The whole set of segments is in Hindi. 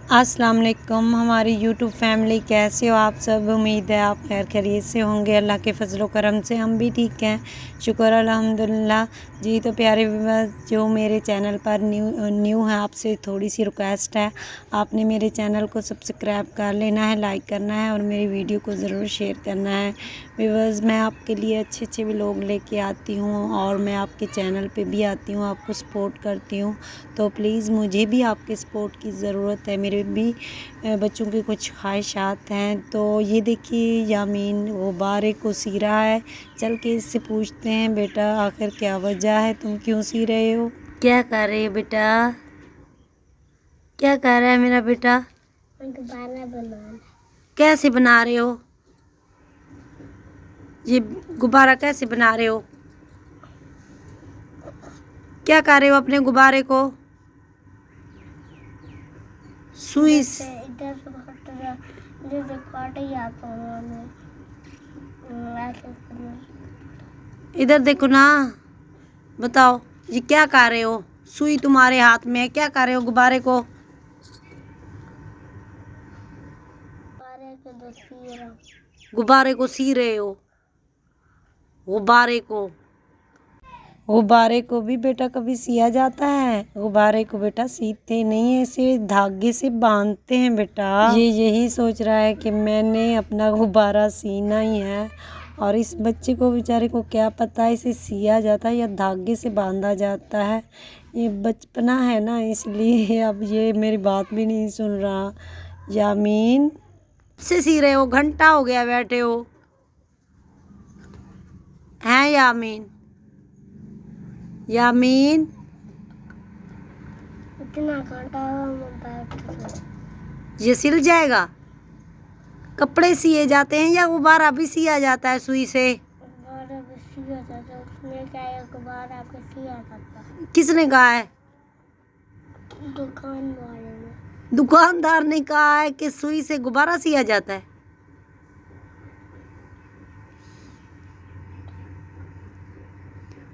अस्सलाम वालेकुम हमारी यूट्यूब फैमिली, कैसे हो आप सब। उम्मीद है आप खैर खैरियत से होंगे। अल्लाह के फजल व करम से हम भी ठीक हैं, शुक्र अल्हम्दुलिल्लाह जी। तो प्यारे व्यूअर्स जो मेरे चैनल पर न्यू है, आपसे थोड़ी सी रिक्वेस्ट है, आपने मेरे चैनल को सब्सक्राइब कर लेना है, लाइक करना है और मेरी वीडियो को ज़रूर शेयर करना है। व्यूअर्स मैं आपके लिए अच्छे अच्छे व्लॉग लेके आती हूँ और मैं आपके चैनल पे भी आती हूँ, आपको सपोर्ट करती हूँ। तो प्लीज़ मुझे भी आपके सपोर्ट की ज़रूरत है, मेरे भी बच्चों की कुछ ख्वाहिशात हैं। तो ये देखिए यामीन गुब्बारे को सी रहा है। चल के इससे पूछते हैं, बेटा आखिर क्या वजह है, तुम क्यों सी रहे हो। क्या कर रहे हो बेटा, क्या कर रहा है मेरा बेटा। गुब्बारा बनाना। कैसे बना रहे हो ये गुब्बारा, कैसे बना रहे हो, क्या कर रहे हो अपने गुब्बारे को। सुई इधर से काटे जाता हूँ। इधर देखो ना, बताओ ये क्या कर रहे हो। सुई तुम्हारे हाथ में है, क्या कर रहे हो गुब्बारे को। गुब्बारे को सी रहे हो। गुब्बारे को भी बेटा कभी सिया जाता है। गुब्बारे को बेटा सीते नहीं है, इसे धागे से बांधते हैं बेटा। ये यही सोच रहा है कि मैंने अपना गुब्बारा सीना ही है, और इस बच्चे को बेचारे को क्या पता है इसे सिया जाता है या धागे से बांधा जाता है। ये बचपना है ना, इसलिए अब ये मेरी बात भी नहीं सुन रहा। यामीन से सी रहे हो, घंटा हो गया बैठे हो हैं यामीन। यामीन इतना घंटा ये सिल जाएगा। कपड़े सिए जाते हैं या गुब्बारा भी सिया जाता है सुई से। गुब्बारा भी सिया जाता है, उसने क्या है गुब्बारा भी सिया जाता है। किसने कहा है। दुकान वाले ने। दुकानदार ने कहा है कि सुई से गुब्बारा सिया जाता है।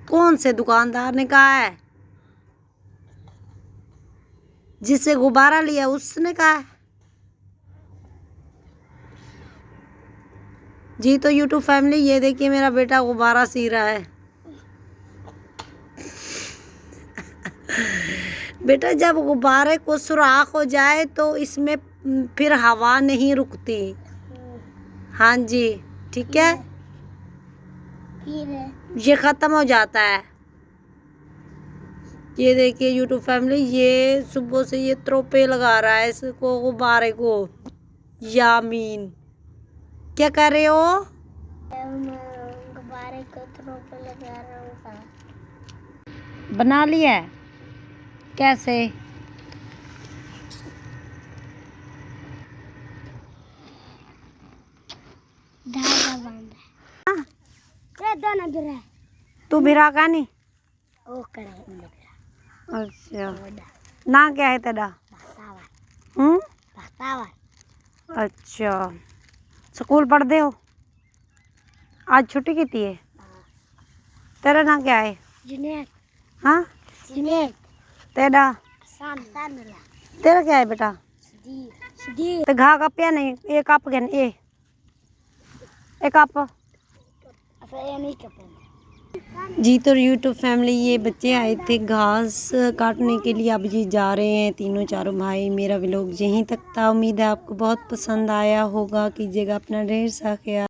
कौन से दुकानदार ने कहा है। जिससे गुब्बारा लिया उसने कहा है जी। तो यूट्यूब फैमिली ये देखिए मेरा बेटा गुब्बारा सी रहा है। बेटा जब गुब्बारे को सुराख हो जाए तो इसमें फिर हवा नहीं रुकती। हाँ जी ठीक है, ये ख़त्म हो जाता है। ये देखिए यूट्यूब फैमिली, ये सुबह से ये त्रोपे लगा रहा है इसको गुब्बारे को। यामीन क्या कर रहे हो। गुब्बारे को त्रोपे लगा रहा हूँ। बना लिया है कैसे। धागा बांधा है। दोनों गिरा तू भिरा का नहीं। ओ करे। अच्छा ना क्या है तेरा। अच्छा स्कूल पढ़ते हो, आज छुट्टी की थी है। तेरा ना क्या है। जुनैद। हाँ जुनैद। तेरा तेरा क्या है बेटा। सदीर। तो घा कप या नहीं, एक कप के ये एक कप जी। तो यूट्यूब फैमिली ये बच्चे आए थे घास काटने के लिए, अब ये जा रहे हैं तीनों चारों भाई। मेरा व्लॉग यहीं तक था, उम्मीद है आपको बहुत पसंद आया होगा। कीजिएगा अपना ढेर सा ख्याल।